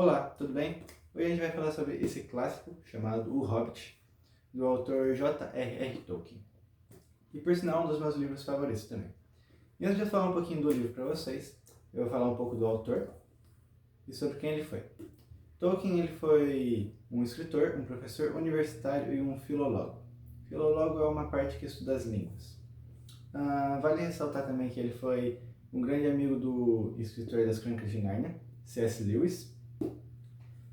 Olá, tudo bem? Hoje a gente vai falar sobre esse clássico chamado O Hobbit, do autor J.R.R. Tolkien. E por sinal, um dos meus livros favoritos também. E antes de eu falar um pouquinho do livro para vocês, eu vou falar um pouco do autor e sobre quem ele foi. Tolkien ele foi um escritor, um professor universitário e um filólogo. Filólogo é uma parte que estuda as línguas. Vale ressaltar também que ele foi um grande amigo do escritor das Crônicas de Nárnia, C.S. Lewis,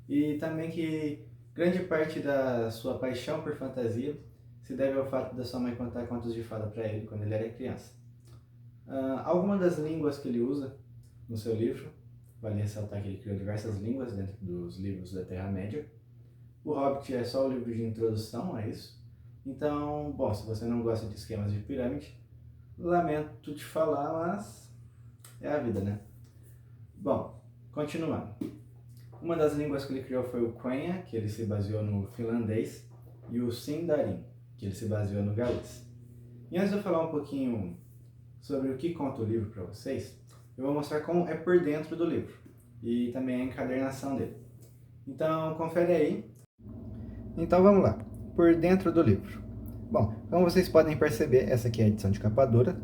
e também que grande parte da sua paixão por fantasia se deve ao fato da sua mãe contar contos de fada para ele quando ele era criança. Algumas das línguas que ele usa no seu livro, vale ressaltar que ele criou diversas línguas dentro dos livros da Terra-média. O Hobbit é só o livro de introdução a isso. Então, bom, se você não gosta de esquemas de pirâmide, lamento te falar, mas é a vida, né? Bom, continuando. Uma das línguas que ele criou foi o Quenya, que ele se baseou no finlandês, e o Sindarin, que ele se baseou no galês. E antes de eu falar um pouquinho sobre o que conta o livro para vocês, eu vou mostrar como é por dentro do livro e também a encadernação dele. Então, confere aí. Então, vamos lá. Por dentro do livro. Bom, como vocês podem perceber, essa aqui é a edição de capa dura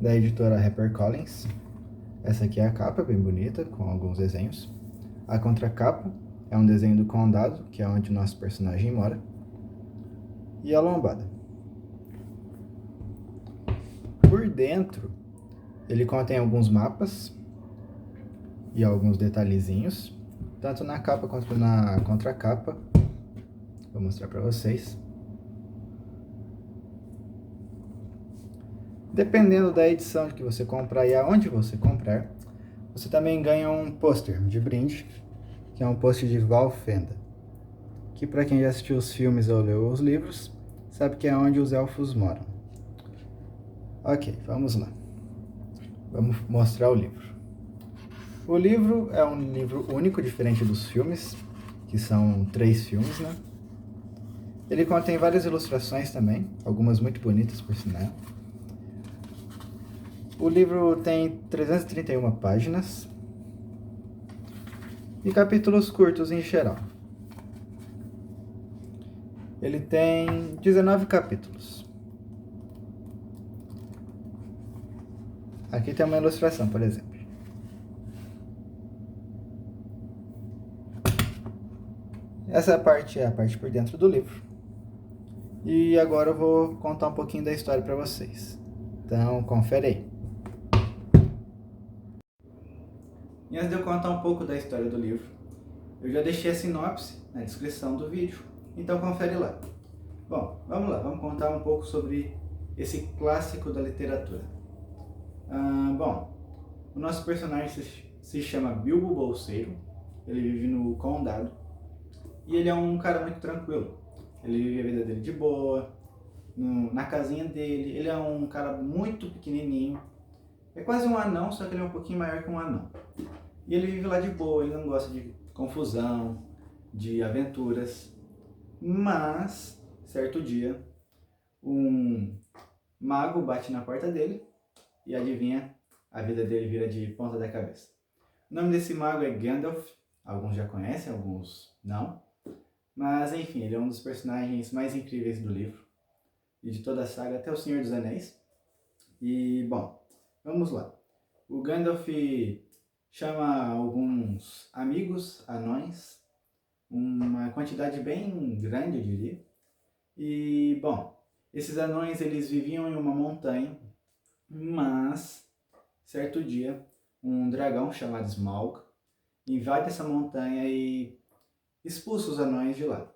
da editora HarperCollins. Essa aqui é a capa, bem bonita, com alguns desenhos. A contracapa é um desenho do condado, que é onde o nosso personagem mora. E a lombada. Por dentro, ele contém alguns mapas e alguns detalhezinhos, tanto na capa quanto na contracapa. Vou mostrar para vocês. Dependendo da edição que você comprar e aonde você comprar, você também ganha um pôster de brinde, que é um pôster de Valfenda, que para quem já assistiu os filmes ou leu os livros, sabe que é onde os elfos moram. Ok, vamos lá. Vamos mostrar o livro. O livro é um livro único, diferente dos filmes, que são 3 filmes, né? Ele contém várias ilustrações também, algumas muito bonitas por sinal. O livro tem 331 páginas e capítulos curtos em geral. Ele tem 19 capítulos. Aqui tem uma ilustração, por exemplo. Essa parte é a parte por dentro do livro. E agora eu vou contar um pouquinho da história para vocês. Então, confere aí. E antes de eu contar um pouco da história do livro, eu já deixei a sinopse na descrição do vídeo, então confere lá. Bom, vamos lá, vamos contar um pouco sobre esse clássico da literatura. Bom, o nosso personagem se chama Bilbo Bolseiro, ele vive no Condado, e ele é um cara muito tranquilo. Ele vive a vida dele de boa, na casinha dele, ele é um cara muito pequenininho, é quase um anão, só que ele é um pouquinho maior que um anão. E ele vive lá de boa, ele não gosta de confusão, de aventuras. Mas, certo dia, um mago bate na porta dele e adivinha, a vida dele vira de ponta da cabeça. O nome desse mago é Gandalf, alguns já conhecem, alguns não. Mas enfim, ele é um dos personagens mais incríveis do livro e de toda a saga, até o Senhor dos Anéis. E, bom, vamos lá. O Gandalf chama alguns amigos anões, uma quantidade bem grande, eu diria. E, bom, esses anões eles viviam em uma montanha, mas, certo dia, um dragão chamado Smaug invade essa montanha e expulsa os anões de lá.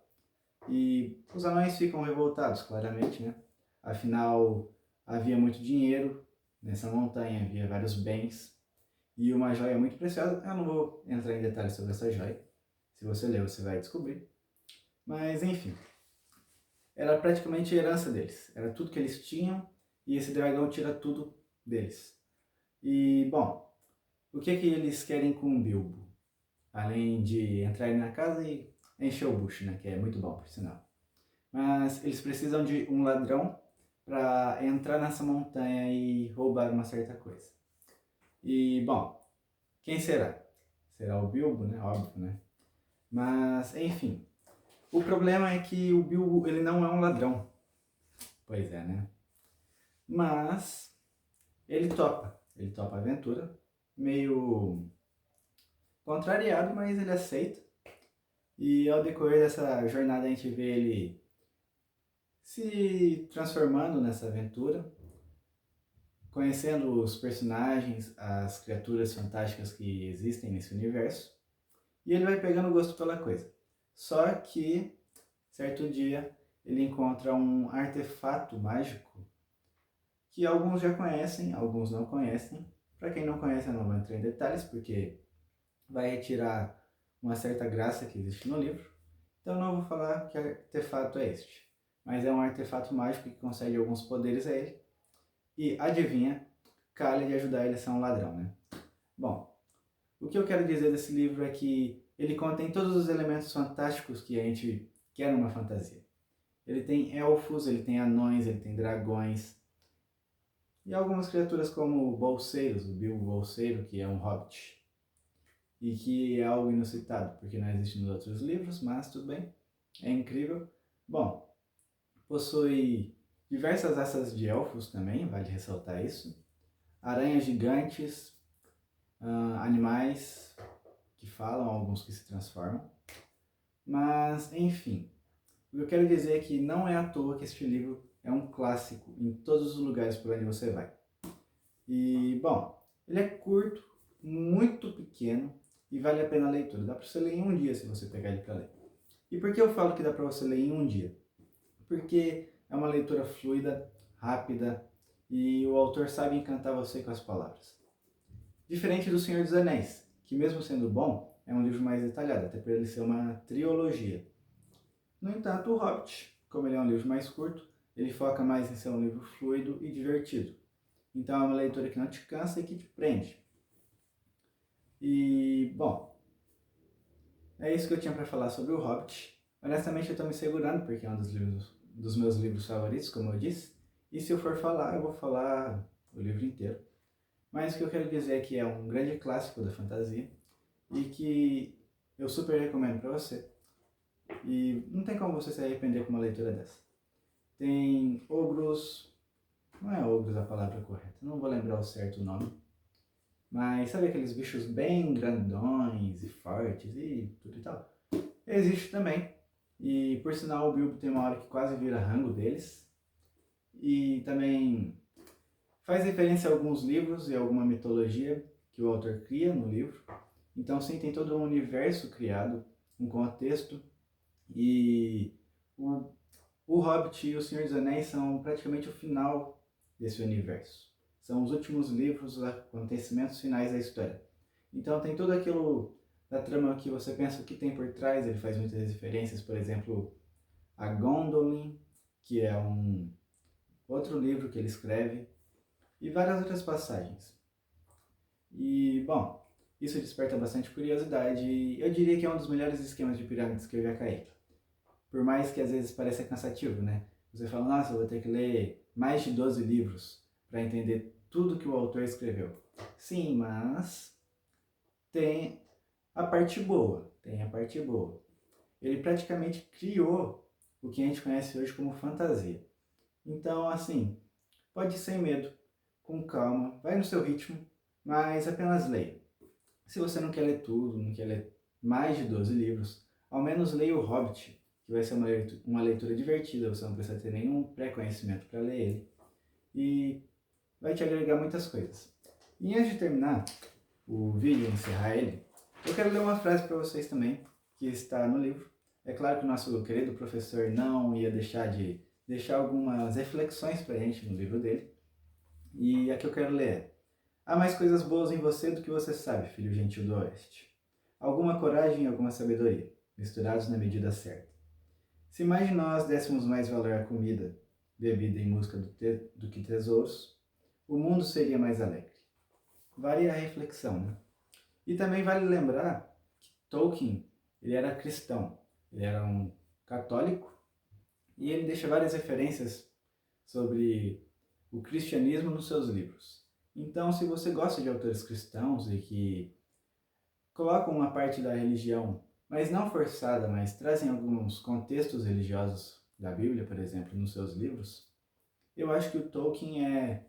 E os anões ficam revoltados, claramente, né? Afinal, havia muito dinheiro nessa montanha, havia vários bens e uma joia muito preciosa. Eu não vou entrar em detalhes sobre essa joia. Se você ler, você vai descobrir. Mas, enfim, era praticamente a herança deles. Era tudo que eles tinham e esse dragão tira tudo deles. E, bom, o que é que eles querem com o Bilbo? Além de entrarem na casa e encher o bucho, né? Que é muito bom, por sinal. Mas eles precisam de um ladrão para entrar nessa montanha e roubar uma certa coisa. E, bom, quem será? Será o Bilbo, né? Óbvio, né? Mas, enfim, o problema é que o Bilbo, ele não é um ladrão. Pois é, né? Mas ele topa a aventura, meio contrariado, mas ele aceita. E ao decorrer dessa jornada a gente vê ele se transformando nessa aventura, conhecendo os personagens, as criaturas fantásticas que existem nesse universo, e ele vai pegando gosto pela coisa. Só que, certo dia, ele encontra um artefato mágico que alguns já conhecem, alguns não conhecem. Para quem não conhece, eu não vou entrar em detalhes, porque vai retirar uma certa graça que existe no livro. Então não vou falar que artefato é este. Mas é um artefato mágico que concede alguns poderes a ele. E adivinha, calha de ajudar ele a ser um ladrão, né? Bom, o que eu quero dizer desse livro é que ele contém todos os elementos fantásticos que a gente quer numa fantasia. Ele tem elfos, ele tem anões, ele tem dragões. E algumas criaturas como bolseiros, o Bilbo Bolseiro, que é um hobbit. E que é algo inusitado, porque não existe nos outros livros, mas tudo bem, é incrível. Bom, possui diversas raças de elfos também, vale ressaltar isso. Aranhas gigantes, animais que falam, alguns que se transformam. Mas, enfim, o que eu quero dizer é que não é à toa que este livro é um clássico em todos os lugares por onde você vai. E, bom, ele é curto, muito pequeno e vale a pena a leitura. Dá para você ler em um dia se você pegar ele para ler. E por que eu falo que dá para você ler em um dia? Porque é uma leitura fluida, rápida e o autor sabe encantar você com as palavras. Diferente do Senhor dos Anéis, que mesmo sendo bom, é um livro mais detalhado, até por ele ser uma trilogia. No entanto, o Hobbit, como ele é um livro mais curto, ele foca mais em ser um livro fluido e divertido. Então é uma leitura que não te cansa e que te prende. E, bom, é isso que eu tinha para falar sobre o Hobbit. Honestamente, eu estou me segurando porque é um dos meus livros favoritos, como eu disse. E se eu for falar, eu vou falar o livro inteiro. Mas o que eu quero dizer é que é um grande clássico da fantasia e que eu super recomendo para você. E não tem como você se arrepender com uma leitura dessa. Tem ogros, não é ogros a palavra correta, não vou lembrar o certo nome. Mas sabe aqueles bichos bem grandões e fortes e tudo e tal? Existe também. E por sinal o Bilbo tem uma hora que quase vira rango deles. E também faz referência a alguns livros e alguma mitologia que o autor cria no livro. Então sim, tem todo um universo criado, um contexto. E o Hobbit e o Senhor dos Anéis são praticamente o final desse universo. São os últimos livros, os acontecimentos finais da história. Então tem tudo aquilo da trama que você pensa o que tem por trás, ele faz muitas referências, por exemplo, a Gondolin, que é um outro livro que ele escreve, e várias outras passagens. E, bom, isso desperta bastante curiosidade e eu diria que é um dos melhores esquemas de pirâmides que eu já caí. Por mais que às vezes pareça cansativo, né? Você fala, nossa, eu vou ter que ler mais de 12 livros para entender tudo que o autor escreveu. Sim, mas tem a parte boa, tem a parte boa. Ele praticamente criou o que a gente conhece hoje como fantasia. Então, assim, pode ir sem medo, com calma, vai no seu ritmo, mas apenas leia. Se você não quer ler tudo, não quer ler mais de 12 livros, ao menos leia o Hobbit, que vai ser uma leitura divertida, você não precisa ter nenhum pré-conhecimento para ler ele. E vai te agregar muitas coisas. E antes de terminar o vídeo e encerrar ele, eu quero ler uma frase para vocês também, que está no livro. É claro que o nosso querido professor não ia deixar algumas reflexões para a gente no livro dele. E a que eu quero ler é: há mais coisas boas em você do que você sabe, filho gentil do Oeste. Alguma coragem e alguma sabedoria, misturados na medida certa. Se mais de nós dessemos mais valor à comida, bebida em busca do que tesouros, o mundo seria mais alegre. Vale a reflexão, né? E também vale lembrar que Tolkien, ele era cristão, ele era um católico, e ele deixa várias referências sobre o cristianismo nos seus livros. Então, se você gosta de autores cristãos e que colocam uma parte da religião mas não forçada, mas trazem alguns contextos religiosos da Bíblia, por exemplo, nos seus livros, eu acho que o Tolkien é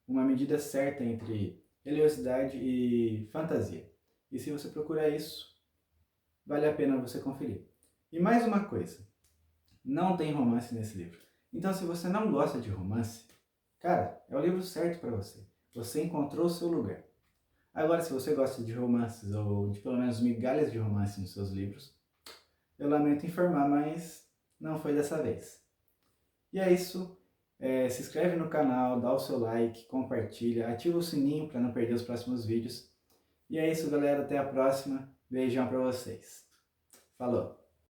uma medida certa entre religiosidade e fantasia. E se você procurar isso, vale a pena você conferir. E mais uma coisa, não tem romance nesse livro. Então, se você não gosta de romance, cara, é o livro certo para você. Você encontrou o seu lugar. Agora, se você gosta de romances ou de pelo menos migalhas de romance nos seus livros, eu lamento informar, mas não foi dessa vez. E é isso. Se inscreve no canal, dá o seu like, compartilha, ativa o sininho para não perder os próximos vídeos. E é isso, galera. Até a próxima. Beijão para vocês. Falou!